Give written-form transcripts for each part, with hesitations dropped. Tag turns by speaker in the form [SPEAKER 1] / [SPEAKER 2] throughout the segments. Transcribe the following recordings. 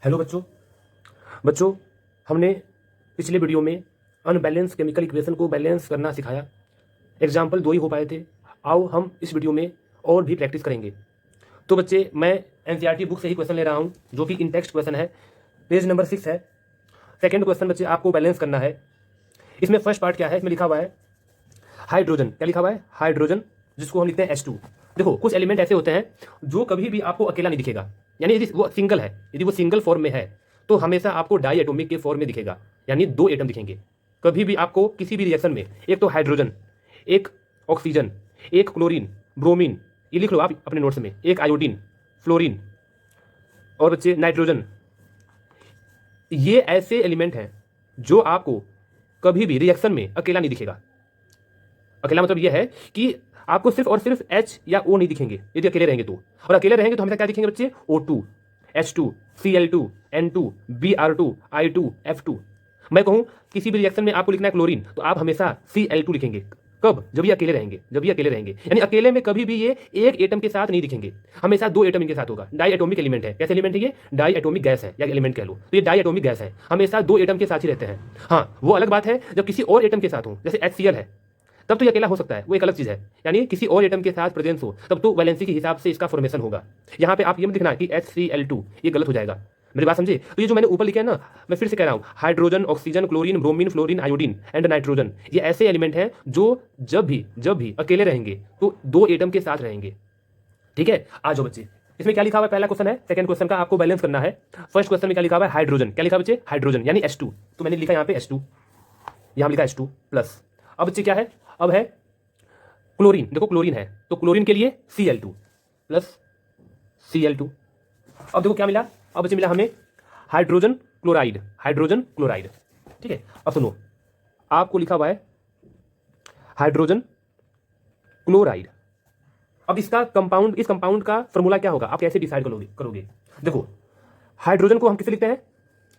[SPEAKER 1] Hello बच्चों। बच्चों, हमने पिछले वीडियो में अनबैलेंस केमिकल इक्वेशन को बैलेंस करना सिखाया। एग्जाम्पल 2 ही हो पाए थे। आओ हम इस वीडियो में और भी प्रैक्टिस करेंगे। तो बच्चे, मैं एनसीईआरटी बुक से ही क्वेश्चन ले रहा हूँ, जो कि इन टेक्स्ट क्वेश्चन है। पेज नंबर 6 है। सेकेंड क्वेश्चन बच्चे आपको बैलेंस करना है। इसमें फर्स्ट पार्ट क्या है, इसमें लिखा हुआ है हाइड्रोजन। क्या लिखा हुआ है? हाइड्रोजन, जिसको हम लिखते हैं H2। देखो, कुछ एलिमेंट ऐसे होते हैं जो कभी भी आपको अकेला नहीं दिखेगा, यानी यदि वो सिंगल है, यदि वो सिंगल फॉर्म में है तो हमेशा आपको डाई एटोमिक के फॉर्म में दिखेगा, यानी 2 एटम दिखेंगे। कभी भी आपको किसी भी रिएक्शन में एक तो हाइड्रोजन, एक ऑक्सीजन, एक क्लोरीन, ब्रोमीन, ये लिख लो आप अपने नोट्स में, एक आयोडीन, फ्लोरीन और बच्चे नाइट्रोजन, ये ऐसे एलिमेंट हैं जो आपको कभी भी रिएक्शन में अकेला नहीं दिखेगा। अकेला मतलब यह है कि आपको सिर्फ और सिर्फ H या O नहीं दिखेंगे यदि अकेले रहेंगे तो। और अकेले रहेंगे तो हमेशा क्या दिखेंगे बच्चे? O2, H2, Cl2, N2, Br2, I2, F2। मैं कहूं किसी भी रिएक्शन में आपको लिखना है क्लोरीन, तो आप हमेशा Cl2 लिखेंगे। कब? जब ये अकेले रहेंगे, जब ये अकेले रहेंगे, यानी अकेले में कभी भी ये एक एटम के साथ नहीं दिखेंगे, हमेशा 2 एटम इनके साथ होगा। डाई एटोमिक एलिमेंट है। कैसे एलिमेंट है ये? डाई एटोमिक गैस है, या एलिमेंट कह लो तो ये डाई एटोमिक गैस है, हमेशा 2 एटम के साथ ही रहते हैं। हाँ, वो अलग बात है जब किसी और एटम के साथ हो, जैसे HCl है, तब तो ये अकेला हो सकता है, वो एक अलग चीज है। यानी किसी और एटम के साथ प्रेजेंस हो तब तो वैलेंसी के हिसाब से इसका फॉर्मेशन होगा। यहाँ पे आप ये मत लिखना कि HCl2, ये गलत हो जाएगा। मेरी बात समझे? तो ये जो मैंने ऊपर लिखा है ना, मैं फिर से कह रहा हूँ, hydrogen, oxygen, chlorine, bromine, fluorine, iodine and nitrogen, ये ऐसे एलिमेंट हैं जो जब भी अकेले रहेंगे तो 2 एटम के साथ रहेंगे। ठीक है, आ जाओ बच्चे, इसमें क्या लिखा हुआ है? पहला क्वेश्चन है, सेकंड क्वेश्चन का आपको बैलेंस करना है। फर्स्ट क्वेश्चन में क्या लिखा हुआ है? हाइड्रोजन। क्या लिखा है बच्चे? हाइड्रोजन यानी H2, तो मैंने लिखा यहाँ पे H2, यहाँ लिखा H2 प्लस। अब बच्चे क्या है? अब है क्लोरीन। देखो क्लोरीन है तो क्लोरीन के लिए Cl2 प्लस Cl2। अब देखो क्या मिला? अब बच्चे मिला हमें हाइड्रोजन क्लोराइड, हाइड्रोजन क्लोराइड। ठीक है, अब सुनो, आपको लिखा हुआ है हाइड्रोजन क्लोराइड। अब इसका कंपाउंड, इस कंपाउंड का फॉर्मूला क्या होगा, आप कैसे डिसाइड करोगे? देखो, हाइड्रोजन को हम किससे लिखते हैं?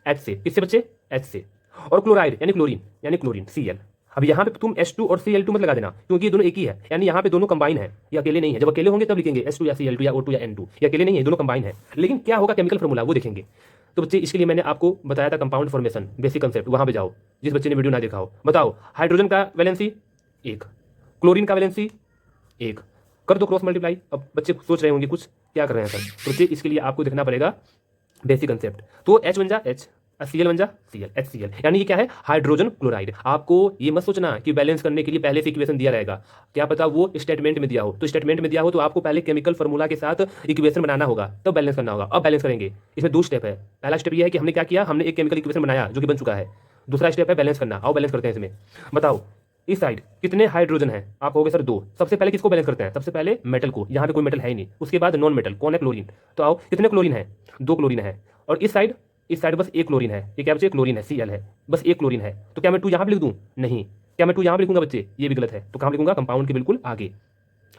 [SPEAKER 1] H से। किससे बच्चे? H से। और क्लोराइड यानी क्लोरीन Cl। अब यहाँ पे तुम H2 और Cl2 मत लगा देना, क्योंकि ये दोनों एक ही है, यानी यहाँ पे दोनों कंबाइन है, ये अकेले नहीं है। जब अकेले होंगे तब लिखेंगे H2 या Cl2 या O2 या N2, ये अकेले नहीं है, दोनों कंबाइन है। लेकिन क्या होगा केमिकल फॉर्मूला, वो देखेंगे। तो बच्चे, इसके लिए मैंने आपको बताया था कंपाउंड फॉर्मेशन, बेसिक कंसेप्ट, वहां पे जाओ जिस बच्चे ने वीडियो ना देखा हो। बताओ, हाइड्रोजन का वैलेंसी 1, क्लोरीन का वैलेंसी 1, कर दो क्रॉस मल्टीप्लाई। अब बच्चे सोच रहे होंगे कुछ क्या कर रहे हैं सर, तो बच्चे इसके लिए आपको देखना पड़ेगा बेसिक कंसेप्ट। तो H बन जा H, Cl बन जा Cl, HCl, यानी ये क्या है? Hydrogen chloride. आपको ये मत सोचना कि बैलेंस करने के लिए पहले से इक्वेशन दिया रहेगा, क्या पता वो स्टेटमेंट में दिया हो। तो स्टेटमेंट में दिया हो तो आपको पहले केमिकल फॉर्मूला के साथ इक्वेशन बनाना होगा, तब बैलेंस करना होगा। अब बैलेंस करेंगे, इसमें 2 स्टेप है। पहला स्टेप ये है कि हमने क्या किया, हमने एक केमिकल इक्वेशन बनाया जो कि बन चुका है। दूसरा स्टेप है बैलेंस करना। आओ बैलेंस करते हैं इसमें। बताओ, इस साइड कितने हाइड्रोजन है? आप कहोगे सर 2। सबसे पहले किसको बैलेंस करते हैं? सबसे पहले मेटल को, यहाँ पे कोई मेटल है ही नहीं। उसके बाद नॉन मेटल, कौन है? क्लोरीन। तो आओ, कितने क्लोरीन है? 2 क्लोरीन है। और इस साइड बस 1 क्लोरीन है। ये क्या बच्चे? क्लोरीन है, Cl है, बस 1 क्लोरीन है। तो क्या मैं 2 यहाँ पे लिख दूँ? नहीं। क्या मैं 2 यहाँ पे लिखूंगा बच्चे? ये भी गलत है। तो कहाँ लिखूंगा? कंपाउंड के बिल्कुल आगे।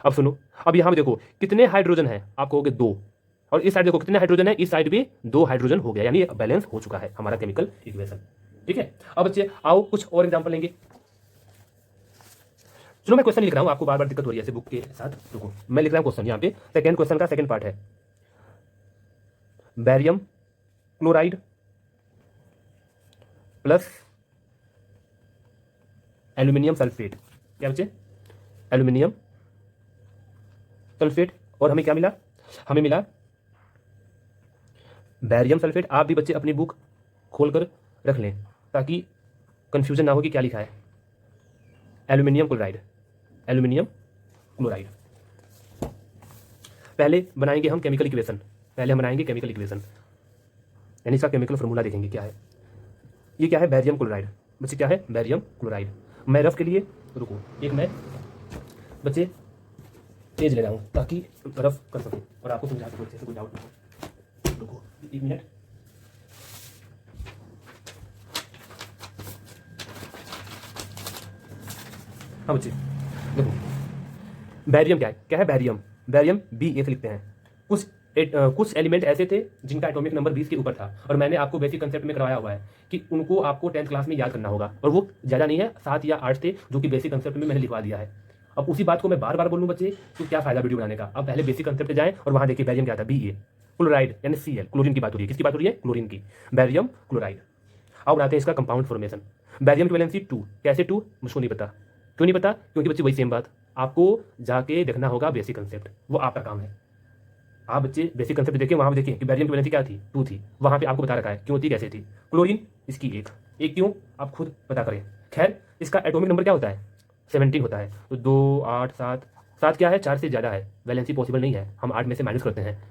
[SPEAKER 1] अब सुनो, अब यहाँ पे देखो कितने हाइड्रोजन है? आप कहोगे 2। और इस साइड देखो कितने हाइड्रोजन है? इस साइड भी 2 हाइड्रोजन हो गया, यानी बैलेंस हो चुका है हमारा केमिकल इक्वेशन। ठीक है, अब बच्चे आओ कुछ और एग्जाम्पल लेंगे। चलो मैं क्वेश्चन लिख रहा हूं, आपको बार बार दिक्कत हो रही है ऐसे बुक के साथ। रुको, मैं लिख रहा हूं क्वेश्चन। यहाँ पे सेकंड क्वेश्चन का सेकंड पार्ट है, barium chloride plus aluminium sulphate. क्या बच्चे? Aluminium sulphate. और हमें क्या मिला? हमें मिला बैरियम सल्फेट। आप भी बच्चे अपनी बुक खोलकर रख लें ताकि कंफ्यूजन ना हो कि क्या लिखा है। Aluminium chloride, aluminium chloride. पहले बनाएंगे हम केमिकल इक्वेशन, पहले हम बनाएंगे केमिकल इक्वेशन, यानी इसका केमिकल फॉर्मूला देखेंगे क्या है। ये क्या है? Barium chloride. बच्चे क्या है? Barium chloride. मैं रफ के लिए, रुको एक मैं बच्चे तेज ले रहा हूँ ताकि रफ कर सकूँ और आपको समझा सकूँ अच्छे से, कोई डाउट नहीं हो। रुको 1 मिनट। हाँ बच्चे देखो, बैरियम क्या है? बैरियम, बैरियम Ba से लिखते हैं। कुछ एलिमेंट ऐसे थे जिनका एटॉमिक नंबर 20 के ऊपर था, और मैंने आपको बेसिक कंसेप्ट में करवाया हुआ है कि उनको आपको 10th क्लास में याद करना होगा, और वो ज़्यादा नहीं है, 7 या 8 थे, जो कि बेसिक कंसेप्ट में मैंने लिखवा दिया है। अब उसी बात को मैं बार बार बोलूँ बच्चे तो क्या फायदा वीडियो बनाने का। अब पहले बेसिक कंसेप्ट जाएं और वहाँ देखिए बैरियम क्या था, Ba। क्लोराइड यानी Cl, क्लोरीन की बात हो रही है। किसकी बात हो रही है? क्लोरीन की। Barium chloride. अब बनाते हैं इसका कंपाउंड फॉर्मेशन। बैरियम की वैलेंसी 2। कैसे 2? मुझको नहीं पता। क्यों नहीं पता? क्योंकि बच्चे वही सेम बात, आपको जाके देखना होगा बेसिक कंसेप्ट, वो आपका काम है। आप बच्चे बेसिक कंसेप्ट देखिए, वहाँ पे देखिए कि बैरियम की वैलेंसी क्या थी? 2 थी। वहाँ पे आपको बता रखा है क्यों थी, कैसे थी। क्लोरीन इसकी 1 क्यों? आप खुद पता करें। खैर, इसका एटॉमिक नंबर क्या होता है? 17 होता है। तो 2, 8, 7, 7 क्या है? 4 से ज़्यादा है, वैलेंसी पॉसिबल नहीं है, हम 8 में से माइनस करते हैं।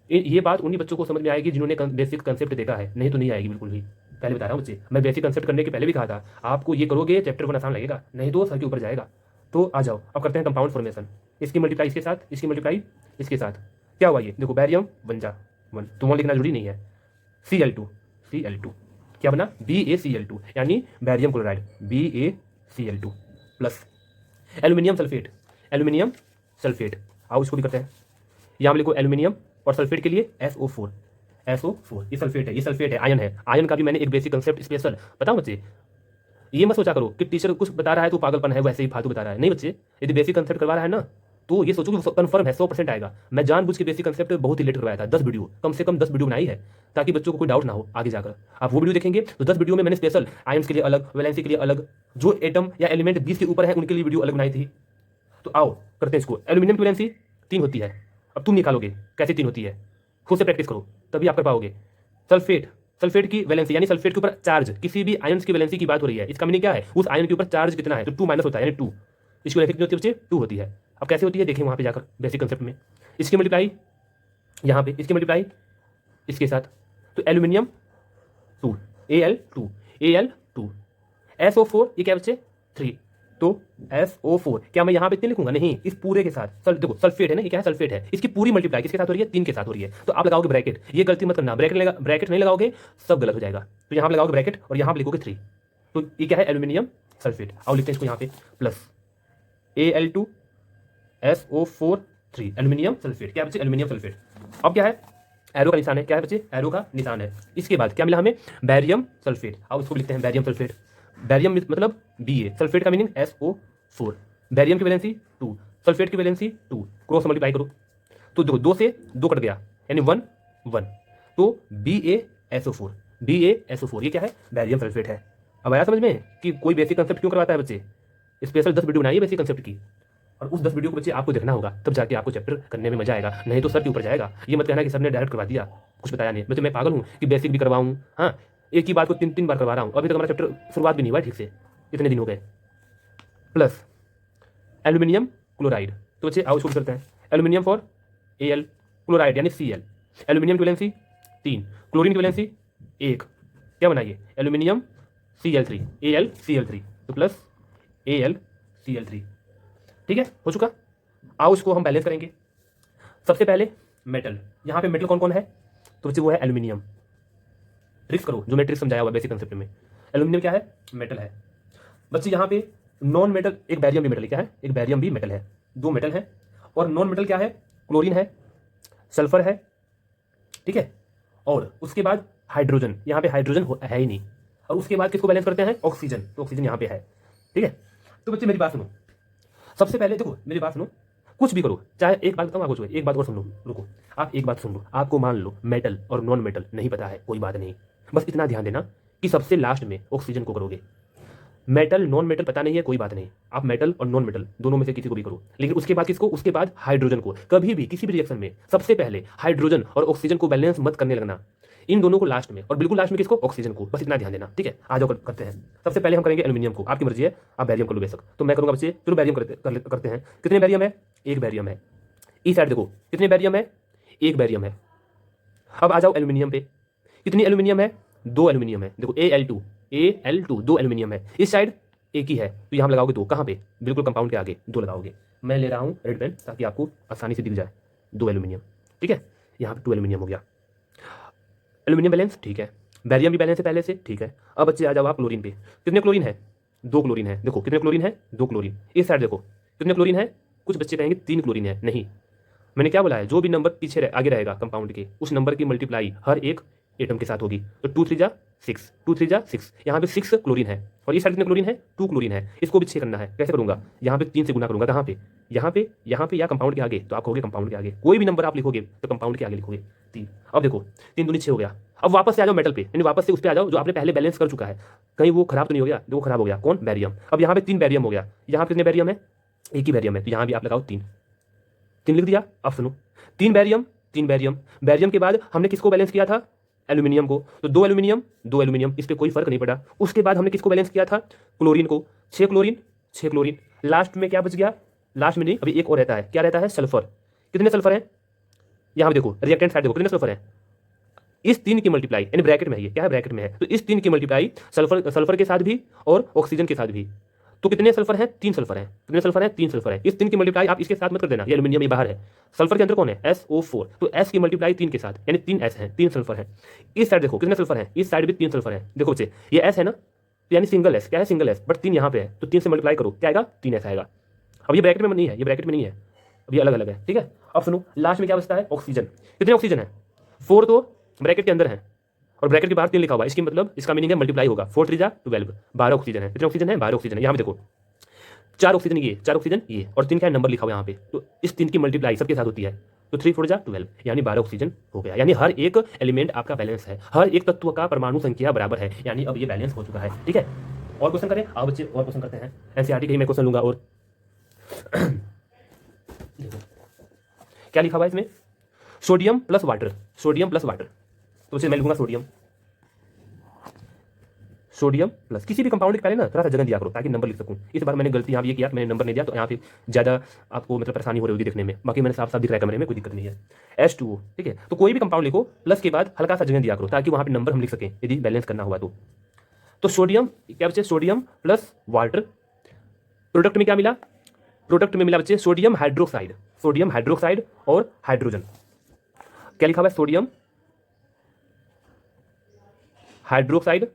[SPEAKER 1] ये बात उन्हीं बच्चों को समझ में आएगी जिन्होंने बेसिक कंसेप्ट देखा है, नहीं तो नहीं आएगी बिल्कुल भी। पहले बता रहा हूँ बच्चे, मैं बेसिक कंसेप्ट करने के पहले भी कहा था, आपको ये करोगे चैप्टर 1 आसान लगेगा, नहीं तो सर के ऊपर जाएगा। तो आ जाओ, अब करते हैं कंपाउंड फॉर्मेशन। इसकी मल्टीप्लाई इसके साथ, इसकी मल्टीप्लाई इसके साथ। क्या हुआ ये? देखो, बैरियम 1 जा 1, तो वहाँ लिखना जरूरी नहीं है। Cl2 क्या बना? BaCl2 यानी barium chloride, BaCl2 plus aluminium sulphate. आओ इसको भी करते हैं। यहाँ लिखो एल्यूमिनियम और सल्फेट के लिए SO4। ये सल्फेट है, आयन है। आयन का भी मैंने एक बेसिक कंसेप्ट स्पेशल बताऊं बच्चे। ये मत सोचा करो कि टीचर कुछ बता रहा है तो पागलपन है, वैसे ही फालतू बता रहा है। नहीं बच्चे, यदि बेसिक कंसेप्ट करवा रहा है ना, तो ये सोचो कि कंफर्म है, 100% आएगा। मैं जानबूझ के बेसिक कंसेप्ट बहुत ही लेट करवाया था, 10 वीडियो, कम से कम 10 वीडियो बनाई है, ताकि बच्चों को कोई डाउट ना हो आगे जाकर। आप वो वीडियो देखेंगे तो 10 वीडियो में मैंने स्पेशल आयन्स के लिए अलग, वैलेंसी के लिए अलग, जो एटम या एलिमेंट 20 के ऊपर है उनके लिए वीडियो अलग बनाई थी। तो आओ करते हैं इसको। एल्यूमिनियम की वैलेंसी 3 होती है। अब तुम निकालोगे कैसे 3 होती है, खुद से प्रैक्टिस करो तभी आप कर पाओगे। सल्फेट की वैलेंसी यानी सल्फेट के ऊपर चार्ज, किसी भी आयन्स की वैलेंसी की बात हो रही है, इसका मीनिंग क्या है? उस आयन के ऊपर चार्ज कितना है, तो 2 माइनस होता है, यानी 2। इसकी वैलेंसी कितनी होती है बच्चे? 2 होती है। अब कैसे होती है देखें वहां पे जाकर बेसिक कंसेप्ट में। इसकी मल्टीप्लाई यहाँ पे, इसकी मल्टीप्लाई इसके साथ, तो एल्यूमिनियम 2, Al2 SO4 ये क्या बच्चे? 3। तो SO4 क्या मैं यहाँ पे 3 लिखूंगा? नहीं, इस पूरे के साथ। देखो सल्फेट है ना, ये क्या है? सल्फेट है। इसकी पूरी मल्टीप्लाई किसके साथ हो रही है? 3 के साथ हो रही है। तो आप लगाओगे ब्रैकेट, ये गलती मत करना, ब्रैकेट नहीं लगाओगे सब गलत हो जाएगा। तो यहाँ पे लगाओगे ब्रैकेट और यहाँ पे लिखोगे 3। तो ये क्या है? Aluminium sulphate. और लिखते हैं इसको यहाँ पे plus Al2 SO4 3 aluminium sulphate. क्या बच्चे? Aluminium sulphate. अब क्या है? एरो का निशान है। क्या है बच्चे? एरो का निशान है। इसके बाद क्या मिला हमें? Barium sulphate. अब इसको लिखते हैं बैरियम सल्फेट। बैरियम मतलब Ba, सल्फेट का मीनिंग SO4। बैरियम की वैलेंसी 2, सल्फेट की वैलेंसी 2, क्रॉस मल्टीप्लाई करो तो देखो 2 से 2 कट गया यानी 1 1, तो BaSO4 ये क्या है? बैरियम सल्फेट है। अब आया समझ में कि कोई बेसिक कंसेप्ट क्यों करवाता है बच्चे? स्पेशल 10 वीडियो बनाई है बेसिक कंसेप्ट की, और उस 10 वीडियो को बच्चे आपको देखना होगा, तब जाके आपको चैप्टर करने में मजा आएगा, नहीं तो सर के ऊपर जाएगा। ये मत कहना कि सर ने डायरेक्ट करवा दिया, कुछ बताया नहीं। मैं पागल हूँ कि बेसिक भी करवाऊँ? हाँ, एक ही बात को 3 बार करवा रहा हूँ, अभी तक हमारा चैप्टर शुरुआत भी नहीं हुआ ठीक से, इतने दिन हो गए। Plus aluminium chloride. तो बच्चे आओ शुरू करते हैं। एल्यूमिनियम फॉर Al, क्लोराइड यानी Cl। एल्यूमिनियम की वैलेंसी 3, क्लोरीन की वैलेंसी 1। क्या बनाइए? एल्यूमिनियम Cl3, AlCl3, तो प्लस AlCl3। ठीक है, हो चुका। आओ इसको हम बैलेंस करेंगे। सबसे पहले मेटल, यहाँ पे मेटल कौन कौन है? तो बच्चे वो है एल्यूमिनियम। ट्रिक्स करो जो मैं ट्रिक्स समझाया हुआ बेसिक कंसेप्ट में। एल्यूमिनियम क्या है? मेटल है। बच्चे यहाँ पे नॉन मेटल, एक बैरियम भी मेटल, क्या है? एक बैरियम भी मेटल है। 2 मेटल है। और नॉन मेटल क्या है? क्लोरीन है, सल्फर है, ठीक है, और उसके बाद हाइड्रोजन। यहाँ पे हाइड्रोजन है ही नहीं। और उसके बाद किसको बैलेंस करते हैं? ऑक्सीजन। तो ऑक्सीजन यहाँ पे है, ठीक है। तो बच्चे मेरी बात सुनो, सबसे पहले देखो मेरी बात सुनो, कुछ भी करो, चाहे एक बात बताऊँ आपको, एक बात और सुन लो, रुको, आप एक बात सुन लो। आपको मान लो मेटल और नॉन मेटल नहीं पता है, कोई बात नहीं, बस इतना ध्यान देना कि सबसे लास्ट में ऑक्सीजन को करोगे। मेटल नॉन मेटल पता नहीं है, कोई बात नहीं, आप मेटल और नॉन मेटल दोनों में से किसी को भी करो, लेकिन उसके बाद किसको? उसके बाद हाइड्रोजन को। कभी भी किसी भी रिएक्शन में सबसे पहले हाइड्रोजन और ऑक्सीजन को बैलेंस मत करने लगना, इन दोनों को लास्ट में, और बिल्कुल लास्ट में किसको? ऑक्सीजन को। बस इतना ध्यान देना, ठीक है। आ जाओ करते हैं। सबसे पहले हम करेंगे एल्यूमिनियम को, आपकी मर्जी है, आप बैरियम कर लो बेशक, तो मैं करूंगा बच्चे, चलो बैरियम करते हैं। कितने बैरियम है? 1 बैरियम है। इस साइड देखो कितने बैरियम है? 1 बैरियम है। अब आ जाओ एल्यूमिनियम पे, कितनी एल्यूमिनियम है? 2 एल्यूमिनियम है। देखो Al2 2 एल्यूमिनियम है। इस साइड एक ही है, तो यहाँ लगाओगे 2, कहाँ पे? बिल्कुल कंपाउंड के आगे 2 लगाओगे। मैं ले रहा हूँ रेड पेन ताकि आपको आसानी से दिख जाए। 2 एल्यूमिनियम, ठीक है, यहाँ पे 2 एल्यूमिनियम हो गया। एल्यूमिनियम बैलेंस ठीक है, बैरियम भी बैलेंस है पहले से, ठीक है। अब बच्चे आ जाओ आप क्लोरीन पे, कितने क्लोरीन है? 2 क्लोरीन है। देखो कितने क्लोरीन है? 2 क्लोरीन। इस साइड देखो कितने क्लोरीन है? कुछ बच्चे कहेंगे 3 क्लोरीन है, नहीं, मैंने क्या बोला है? जो भी नंबर पीछे आगे रहेगा कंपाउंड के, उस नंबर की मल्टीप्लाई हर एक एटम के साथ होगी। तो 2 3 जा 6, 2 3 जा 6, यहाँ पे 6 क्लोरीन है और इस साइड कितने क्लोरीन है, 2 क्लोरीन है। इसको भी 6 करना है, कैसे करूंगा, यहाँ पे 3 से गुना करूंगा, कहाँ पे, यहाँ पे या कंपाउंड के आगे, तो आप कहोगे कंपाउंड के आगे, कोई भी नंबर आप लिखोगे तो कंपाउंड के आगे लिखोगे 3। अब देखो 3 दूनी 6 हो गया। अब वापस से आ जाओ मेटल पे, यानी वापस से उस पे आ जाओ जो आपने पहले बैलेंस कर चुका है, कहीं वो खराब तो नहीं हो गया, जो खराब हो गया कौन, बैरियम। अब यहाँ पे 3 बैरियम हो गया, यहाँ पे कितने बैरियम है, एक ही बैरियम है, तो यहाँ भी आप लगाओ 3 लिख दिया। अब सुनो 3 बैरियम, 3 बैरियम, बैरियम के बाद हमने किसको बैलेंस किया था, एल्यूमिनियम को, तो 2 एल्यूमिनियम 2 एल्यूमिनियम, इस पे कोई फर्क नहीं पड़ा। उसके बाद हमने किसको बैलेंस किया था, क्लोरीन को, 6 क्लोरीन 6 क्लोरीन। लास्ट में क्या बच गया, लास्ट में नहीं अभी एक और रहता है, क्या रहता है, सल्फर। कितने सल्फर है, यहाँ पे देखो रिएक्टेंट साइड देखो कितने सल्फर है, इस 3 की मल्टीप्लाई, यानी ब्रैकेट में है, ये क्या है ब्रैकेट में है, तो इस 3 की मल्टीप्लाई सल्फर के साथ भी और ऑक्सीजन के साथ भी। तो कितने सल्फर हैं, 3 सल्फर हैं, कितने सल्फर हैं, 3 सल्फर है। इस 3 की मल्टीप्लाई आप इसके साथ मत कर देना, ये एल्यूमिनियम ये बाहर है, सल्फर के अंदर कौन है, SO4, तो S की मल्टीप्लाई 3 के साथ, यानी 3S है, 3 सल्फर है। इस साइड देखो कितने सल्फर हैं, इस साइड भी 3 सल्फर है। देखो बच्चे ये S है ना, तो यानी सिंगल S, क्या है सिंगल S, बट 3 यहाँ पे है, तो 3 से मल्टीप्लाई करो क्या आएगा, 3S आएगा। अब ये ब्रैकेट में नहीं है, ये ब्रैकेट में नहीं है, अब ये अलग अलग है, ठीक है। अब सुनो लास्ट में क्या बचता है, ऑक्सीजन। कितने ऑक्सीजन है, 4 तो ब्रैकेट के अंदर है और ब्रैकेट के बाहर 3 लिखा हुआ है, इसकी मतलब इसका मीनिंग है मल्टीप्लाई होगा, 4 3 जा 12, 12 ऑक्सीजन है। कितने ऑक्सीजन है, 12 ऑक्सीजन है। यहाँ पे देखो 4 ऑक्सीजन ये, 4 ऑक्सीजन ये, और 3 का नंबर लिखा हुआ है यहाँ पे, तो इस 3 की मल्टीप्लाई सबके साथ होती है, तो 3 4 जा 12, यानी 12 ऑक्सीजन हो गया। यानी हर एक एलिमेंट आपका बैलेंस है, हर एक तत्व का परमाणु संख्या बराबर है, यानी अब ये बैलेंस हो चुका है, ठीक है। और क्वेश्चन करें, आओ बच्चे और क्वेश्चन करते हैं, एनसीईआरटी के ही मैं क्वेश्चन लूंगा। और देखो क्या लिखा हुआ है इसमें, sodium plus water, sodium plus water, तो उसे मैं लिखूंगा सोडियम, सोडियम प्लस, किसी भी कंपाउंड के पहले ना थोड़ा सा जगह दिया करो ताकि नंबर लिख सकूं। इस बार मैंने गलती यहाँ ये किया, मैंने नंबर नहीं दिया, तो यहाँ पे ज़्यादा आपको मतलब परेशानी हो रही होगी देखने में, बाकी मैंने साफ साफ दिख रहा है कमरे में, कोई दिक्कत नहीं है। H2O, ठीक है। तो कोई भी कंपाउंड लिखो प्लस के बाद हल्का सा जगह दिया करो ताकि वहाँ पे नंबर हम लिख सकें यदि बैलेंस करना हुआ तो सोडियम क्या बच्चे, सोडियम प्लस वाटर, प्रोडक्ट में क्या मिला, प्रोडक्ट में मिला बच्चे सोडियम हाइड्रोक्साइड, सोडियम हाइड्रोक्साइड और हाइड्रोजन। क्या लिखा हुआ है, सोडियम हाइड्रोक्साइड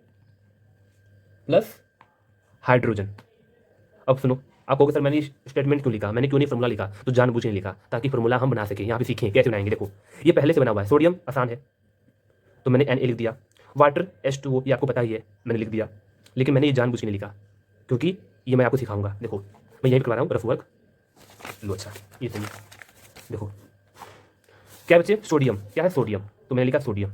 [SPEAKER 1] प्लस हाइड्रोजन। अब सुनो, आप कहोगे सर मैंने स्टेटमेंट क्यों लिखा, मैंने क्यों नहीं फॉर्मूला लिखा, तो जानबूझ नहीं लिखा ताकि फॉर्मूला हम बना सके, यहाँ पे सीखें कैसे बनाएंगे। देखो ये पहले से बना हुआ है, सोडियम आसान है तो मैंने Na लिख दिया, वाटर H2O ये आपको पता ही है मैंने लिख दिया, लेकिन मैंने ये जानबूझ नहीं लिखा क्योंकि ये मैं आपको सिखाऊंगा। देखो मैं यही करवा रहा हूँ रफ वर्क, लो अच्छा ये सुनिए। देखो क्या बच्चे, सोडियम क्या है, सोडियम, तो मैंने लिखा सोडियम।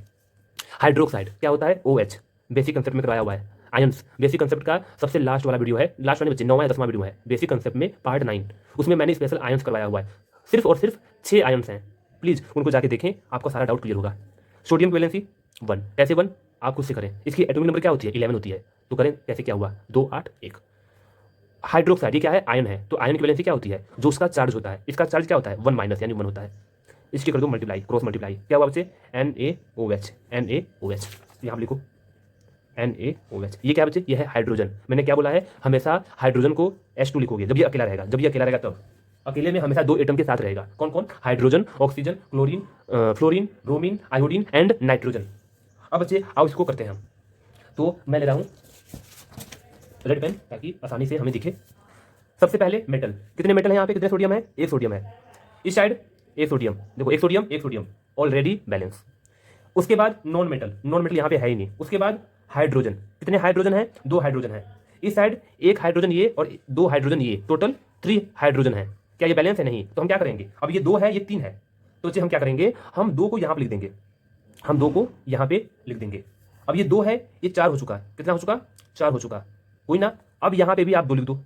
[SPEAKER 1] हाइड्रोक्साइड क्या होता है, OH, बेसिक कंसेप्ट में करवाया हुआ है। आयंस बेसिक कंसेप्ट का सबसे लास्ट वाला वीडियो है, लास्ट वाले बच्चे 9वां या 10वां वीडियो है बेसिक कंसेप्ट में पार्ट 9, उसमें मैंने स्पेशल आयंस करवाया हुआ है, सिर्फ और सिर्फ 6 आयंस हैं, प्लीज़ उनको जाके देखें, आपको सारा डाउट क्लियर होगा। सोडियम की वैलेंसी 1, कैसे 1 आप खुद से करें, इसकी एटॉमिक नंबर क्या होती है 11 होती है, तो करें कैसे, क्या हुआ 2 8 1। हाइड्रोक्साइड ये क्या है, आयन है, तो आयन की वैलेंसी क्या होती है, जो उसका चार्ज होता है, इसका चार्ज क्या होता है 1 माइनस यानी 1 होता है, इसकी कर दो मल्टीप्लाई, क्रॉस मल्टीप्लाई, क्या हुआ बच्चे NaOH, NaOH यहाँ लिखो NaOH। ये क्या बच्चे, ये है हाइड्रोजन। मैंने क्या बोला है, हमेशा हाइड्रोजन को H2 लिखोगे जब ये अकेला रहेगा, जब ये अकेला रहेगा तब, अकेले में हमेशा 2 एटम के साथ रहेगा, कौन कौन, hydrogen, oxygen, chlorine, fluorine, bromine, iodine and nitrogen. अब बच्चे आओ इसको करते हैं हम, तो मैं ले रहा हूँ रेड पेन ताकि आसानी से हमें दिखे। सबसे पहले मेटल, कितने मेटल है यहाँ पे, कितने सोडियम है, एक सोडियम है, इस साइड एक सोडियम, देखो एक सोडियम ऑलरेडी बैलेंस। उसके बाद नॉन मेटल यहाँ पे है ही नहीं। उसके बाद हाइड्रोजन, कितने हाइड्रोजन है, 2 हाइड्रोजन है, इस साइड एक हाइड्रोजन ये और 2 हाइड्रोजन ये, टोटल 3 हाइड्रोजन है। क्या ये बैलेंस है, नहीं, तो हम क्या करेंगे, अब ये 2 है ये 3 है, तो हम क्या करेंगे, हम 2 को यहाँ पे लिख देंगे, हम 2 को यहाँ पे लिख देंगे। अब ये 2 है ये 4 हो चुका, कितना हो चुका, 4 हो चुका, कोई ना। अब यहाँ पे भी आप 2 लिख दो,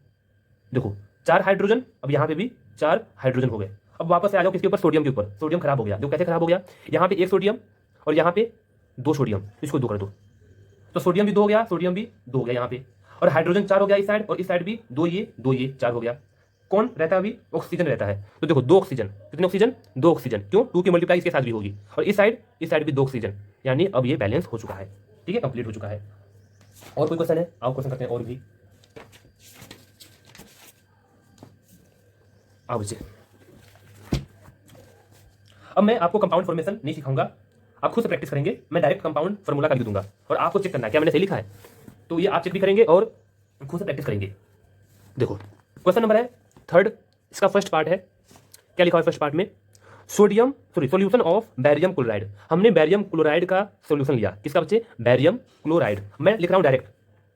[SPEAKER 1] देखो 4 हाइड्रोजन, अब यहाँ पे भी 4 हाइड्रोजन हो गए। अब वापस से आ जाओ किसके ऊपर, सोडियम के ऊपर, सोडियम खराब हो गया, देखो कैसे खराब हो गया, यहाँ पे एक सोडियम और यहाँ पे 2 सोडियम, इसको 2 कर दो, तो सोडियम भी 2 हो गया, सोडियम भी 2 हो गया यहाँ पे, और हाइड्रोजन 4 हो गया इस साइड, और इस साइड भी 2 ये 4 हो गया। कौन रहता है अभी, ऑक्सीजन रहता है, तो देखो 2 ऑक्सीजन, कितने ऑक्सीजन, 2 ऑक्सीजन, क्यों 2 की मल्टीप्लाई इसके साथ भी होगी, और इस साइड भी 2 ऑक्सीजन, यानी अब ये बैलेंस हो चुका है, ठीक है, कंप्लीट हो चुका है। और कोई क्वेश्चन है, आओ क्वेश्चन करते हैं और भी, आओ बच्चे। अब मैं आपको कंपाउंड फॉर्मेशन नहीं सिखाऊंगा, आप खुद से प्रैक्टिस करेंगे, मैं डायरेक्ट कंपाउंड फार्मूला का लिख दूंगा और आपको चेक करना है क्या मैंने सही लिखा है, तो ये आप चेक भी करेंगे और खुद से प्रैक्टिस करेंगे। देखो क्वेश्चन नंबर है 3, इसका फर्स्ट पार्ट है, क्या लिखा है फर्स्ट पार्ट में, सॉल्यूशन ऑफ बैरियम क्लोराइड। हमने बैरियम क्लोराइड का सॉल्यूशन लिया। किसका बच्चे? Barium chloride. मैं लिख रहा हूं डायरेक्ट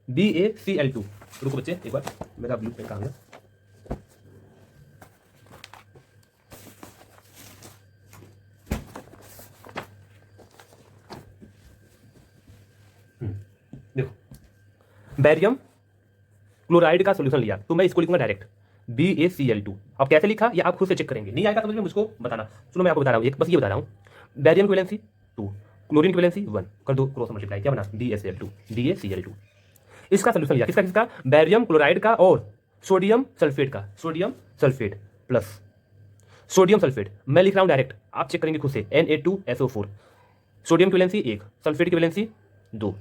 [SPEAKER 1] BaCl2। रुको बच्चे एक बार, मेरा ब्लू पेन कहां गया? देखो, बैरियम क्लोराइड का सॉल्यूशन लिया तो मैं इसको लिखूंगा डायरेक्ट BaCl2। अब कैसे लिखा ये आप खुद से चेक करेंगे, नहीं आएगा समझ में मुझको बताना। सुनो मैं आपको बता रहा हूँ, एक बस ये बता रहा हूँ, बैरियम की वैलेंसी 2, क्लोरीन की वैलेंसी 1, कर दो क्रॉस मल्टीप्लाई, क्या बना? BaCl2। इसका सॉल्यूशन लिया, किसका किसका? बैरियम क्लोराइड का और सोडियम सल्फेट का। Sodium sulphate plus sodium sulphate, मैं लिख रहा हूँ डायरेक्ट, आप चेक करेंगे खुद से, Na2SO4। सोडियम की वैलेंसी 1, सल्फेट की वैलेंसी 2।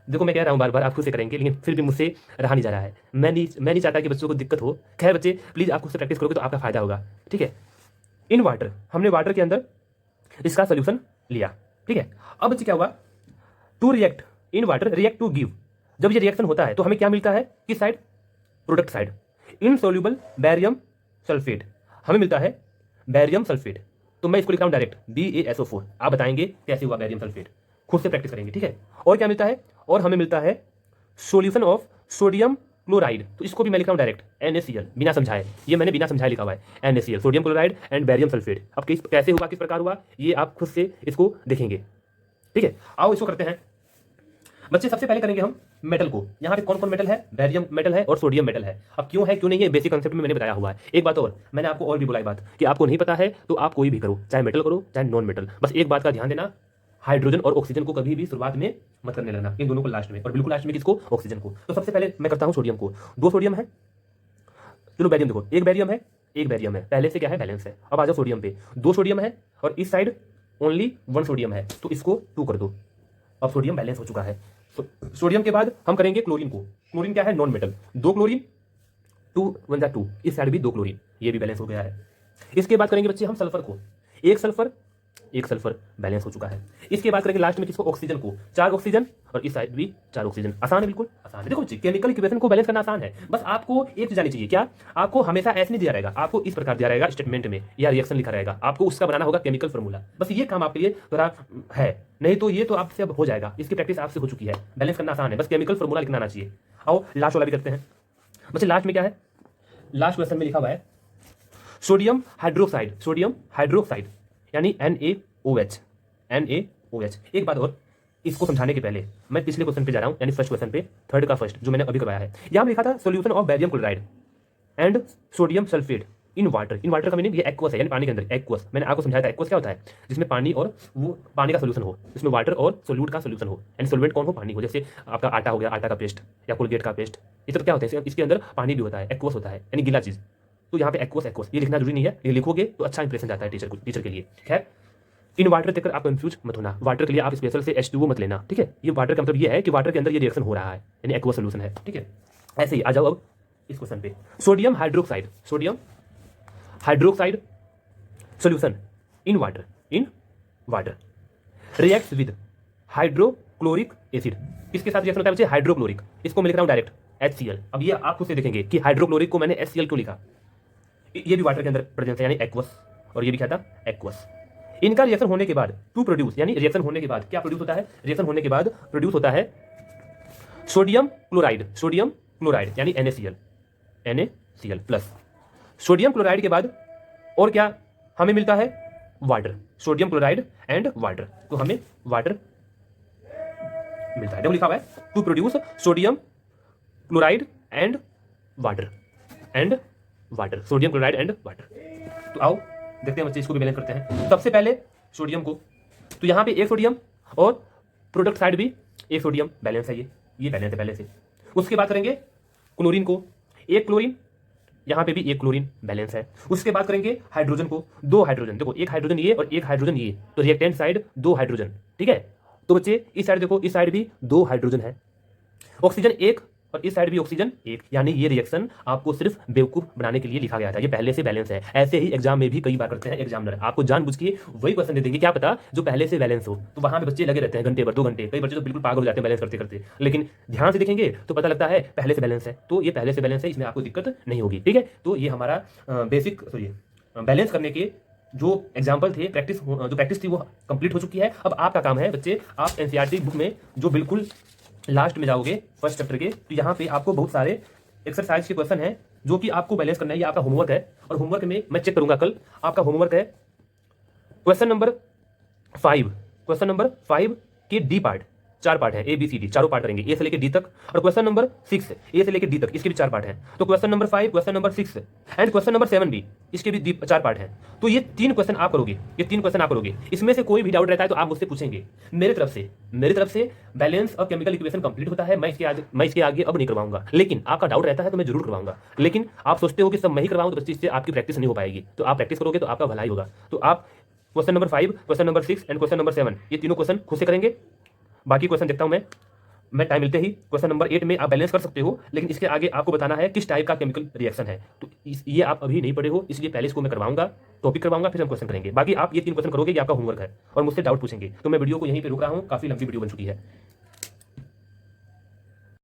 [SPEAKER 1] देखो मैं कह रहा हूँ बार बार, आप खुद से करेंगे, लेकिन फिर भी मुझसे रहा नहीं जा रहा है। मैं नहीं चाहता कि बच्चों को दिक्कत हो। खैर बच्चे प्लीज़ आप खुद से प्रैक्टिस करोगे तो आपका फायदा होगा, ठीक है। इन वाटर, हमने वाटर के अंदर इसका सोल्यूशन लिया, ठीक है। अब बच्चे क्या हुआ? To react in water react to give. जब ये रिएक्शन होता है तो हमें क्या मिलता है? किस side? Product side. Insoluble barium sulphate, हमें मिलता है बैरियम सल्फेट। तो मैं इसको लिख रहा हूँ डायरेक्ट BaSO4। आप बताएंगे कैसे हुआ बैरियम सल्फेट, खुद से प्रैक्टिस करेंगे, ठीक है। और क्या मिलता है? और हमें मिलता है सॉल्यूशन ऑफ सोडियम क्लोराइड, तो इसको भी मैं लिख रहा हूँ डायरेक्ट NaCl, बिना समझाए। ये मैंने बिना समझाए लिखा हुआ है NaCl, sodium chloride and barium sulphate. अब कैसे हुआ, किस प्रकार हुआ, ये आप खुद से इसको देखेंगे, ठीक है। आओ इसको करते हैं बच्चे। सबसे पहले करेंगे हम मेटल को। यहाँ पे कौन कौन मेटल है? बैरियम मेटल है और सोडियम मेटल है। अब क्यों है क्यों नहीं है, बेसिक कंसेप्ट में मैंने बताया हुआ है। एक बात और, मैंने आपको और भी बोला बात कि आपको नहीं पता है तो आप कोई भी करो, चाहे मेटल करो चाहे नॉन मेटल। बस एक बात का ध्यान देना, हाइड्रोजन और ऑक्सीजन को कभी भी शुरुआत में मत करने लगना, इन दोनों को लास्ट में, और बिल्कुल लास्ट में किसको? ऑक्सीजन को। तो सबसे पहले मैं करता हूं सोडियम को। 2 सोडियम है, चलो बैरियम देखो, एक बैरियम है, पहले से क्या है? बैलेंस है। अब आ जाओ सोडियम पे, 2 सोडियम है और इस साइड ओनली 1 सोडियम है, तो इसको 2 कर दो। अब सोडियम बैलेंस हो चुका है। सोडियम के बाद हम करेंगे क्लोरीन को। क्लोरीन क्या है? Non metal. 2 क्लोरीन, 2 1 जा 2, इस साइड भी 2 क्लोरीन, ये भी बैलेंस हो गया है। इसके बाद करेंगे बच्चे हम सल्फर को। एक सल्फर बैलेंस हो चुका है। इसके बाद करेंगे लास्ट में किसको? ऑक्सीजन को। 4 ऑक्सीजन और इस साइड भी 4 ऑक्सीजन। आसान है, बिल्कुल आसान है। देखो बच्चे केमिकल इक्वेशन को बैलेंस करना आसान है, बस आपको एक चीज जानी चाहिए। क्या? आपको हमेशा ऐसे नहीं दिया रहेगा, आपको इस प्रकार दिया रहेगा स्टेटमेंट में या रिएक्शन लिखा रहेगा, आपको उसका बनाना होगा केमिकल फॉर्मूला। बस ये काम आपके लिए थोड़ा है, नहीं तो ये तो आपसे अब हो जाएगा, इसकी प्रैक्टिस आपसे हो चुकी है। बैलेंस करना आसान है, बस केमिकल फॉर्मूला लिखना आना चाहिए। आओ लास्ट वाला भी करते हैं बच्चे। लास्ट में क्या है? लास्ट क्वेश्चन में लिखा हुआ है सोडियम हाइड्रोक्साइड यानी NaOH। एक बात और, इसको समझाने के पहले मैं पिछले क्वेश्चन पे जा रहा हूं, यानी फर्स्ट क्वेश्चन पे, थर्ड का फर्स्ट जो मैंने अभी करवाया है। यहां लिखा था solution of barium chloride and sodium sulphate in water. In water का मीनिंग ये एक्वस है, यानी पानी के अंदर एक्वस। मैंने आपको समझाया था एक्वस क्या होता है, जिसमें पानी और वो पानी का सोल्यूशन हो, इसमें वाटर और सोल्यूट का सोल्यूशन हो, यानी सोलवेंट कौन हो? पानी हो। जैसे आपका आटा हो गया, आटा का पेस्ट या कोलगेट का पेस्ट, ये सब क्या होता है? इसके अंदर पानी भी होता है, एक्वस होता है, यानी गीला चीज। तो यहाँ पे एक्वस ये लिखना जरूरी नहीं है, ये लिखोगे तो अच्छा इंप्रेशन जाता है टीचर के लिए। खैर, इन वाटर देखकर आप कंफ्यूज मत होना, वाटर के लिए आप स्पेशल से H2O मत लेना, ठीक है। ये वाटर का मतलब ये है कि वाटर के अंदर ये रिएक्शन हो रहा है, यानी एक्वस सोल्यूशन है, ठीक है। ऐसे ही आ जाओ अब इस क्वेश्चन पे। Sodium hydroxide solution in water reacts with hydrochloric acid. किसके साथ रिएक्शन होता है बच्चे? हाइड्रोक्लोरिक। इसको मैं लिख रहा हूं डायरेक्ट HCl। अब ये आप खुद से देखेंगे कि हाइड्रोक्लोरिक को मैंने HCl क्यों लिखा। ये भी वाटर के अंदर प्रेजेंस है, यानी एक्वस, और ये भी क्या था? एक्वस। इनका रिएक्शन होने के बाद टू प्रोड्यूस, यानी रिएक्शन होने के बाद क्या प्रोड्यूस होता है? रिएक्शन होने के बाद प्रोड्यूस होता है सोडियम क्लोराइड यानी NaCl प्लस। सोडियम क्लोराइड के बाद और क्या हमें मिलता है? Water. Sodium chloride and water, तो हमें वाटर मिलता है। देखो लिखा हुआ है to produce sodium chloride and water sodium chloride and water. तो आओ देखते हैं बच्चे, इसको भी बैलेंस करते हैं। सबसे पहले सोडियम को, तो यहाँ पे एक सोडियम और प्रोडक्ट साइड भी एक सोडियम, बैलेंस है, ये बैलेंस है पहले से। उसके बाद करेंगे क्लोरीन को, एक क्लोरीन, यहाँ पे भी एक क्लोरीन, बैलेंस है। उसके बाद करेंगे हाइड्रोजन को, 2 हाइड्रोजन, देखो एक हाइड्रोजन ये और एक हाइड्रोजन ये, तो रिएक्टेंट साइड 2 हाइड्रोजन, ठीक है। तो बच्चे इस साइड देखो, इस साइड भी 2 हाइड्रोजन है। ऑक्सीजन 1 और इस साइड भी ऑक्सीजन 1, यानी ये रिएक्शन आपको सिर्फ बेवकूफ बनाने के लिए लिखा गया था, ये पहले से बैलेंस है। ऐसे ही एग्जाम में भी कई बार करते हैं एग्जामिनर, आपको जानबूझ के वही क्वेश्चन दे देंगे, क्या पता जो पहले से बैलेंस हो। तो वहां पे बच्चे लगे रहते हैं घंटे भर, 2 घंटे, कई बच्चे तो बिल्कुल पागल हो जाते हैं बैलेंस करते करते, लेकिन ध्यान से देखेंगे तो पता लगता है पहले से बैलेंस है। तो ये पहले से बैलेंस है, इसमें आपको दिक्कत नहीं होगी, ठीक है। तो ये हमारा बेसिक बैलेंस करने के जो एग्जाम्पल थे, जो प्रैक्टिस थी वो कंप्लीट हो चुकी है। अब आपका काम है बच्चे, आप एनसीईआरटी बुक में जो बिल्कुल लास्ट में जाओगे फर्स्ट चैप्टर के, तो यहाँ पे आपको बहुत सारे एक्सरसाइज के क्वेश्चन हैं जो कि आपको बैलेंस करना है। ये आपका होमवर्क है, और होमवर्क में मैं चेक करूंगा कल। आपका होमवर्क है क्वेश्चन नंबर 5, क्वेश्चन नंबर 5 के डी पार्ट, 4 पार्ट है, ABCD चारों पार्ट करेंगे, ए से लेकर डी तक। और क्वेश्चन नंबर 6 ए से लेकर डी तक, इसके भी 4 पार्ट हैं। तो question number 5, question number 6 and question number 7 भी, इसके भी 4 पार्ट हैं। तो ये 3 क्वेश्चन आप करोगे, ये 3 क्वेश्चन आप करोगे। इसमें से कोई भी डाउट रहता है तो आप मुझसे पूछेंगे। मेरी तरफ से बैलेंस और केमिकल इक्वेशन कंप्लीट होता है। मैं इसके आगे अब नहीं करवाऊंगा, लेकिन आपका डाउट रहता है तो मैं जरूर करवाऊंगा। लेकिन आप सोचते हो कि सब मैं ही करवाऊं तो बच्चे इससे आपकी प्रैक्टिस नहीं हो पाएगी। तो आप प्रैक्टिस करोगे तो आपका भलाई होगा। तो आप question number 5, question number 6 and question number 7, ये तीनों क्वेश्चन खुद से करेंगे। बाकी क्वेश्चन देखता हूं मैं टाइम मिलते ही। क्वेश्चन नंबर 8 में आप बैलेंस कर सकते हो, लेकिन इसके आगे आपको बताना है किस टाइप का केमिकल रिएक्शन है। तो ये आप अभी नहीं पढ़े हो, इसलिए पहले इसको मैं करवाऊंगा, टॉपिक करवाऊंगा, फिर हम क्वेश्चन करेंगे। बाकी आप ये 3 क्वेश्चन करोगे, ये आपका होमवर्क है, और मुझसे डाउट पूछेंगे। तो मैं वीडियो को यहीं पे रोक रहा हूँ, काफी लंबी वीडियो बन चुकी है।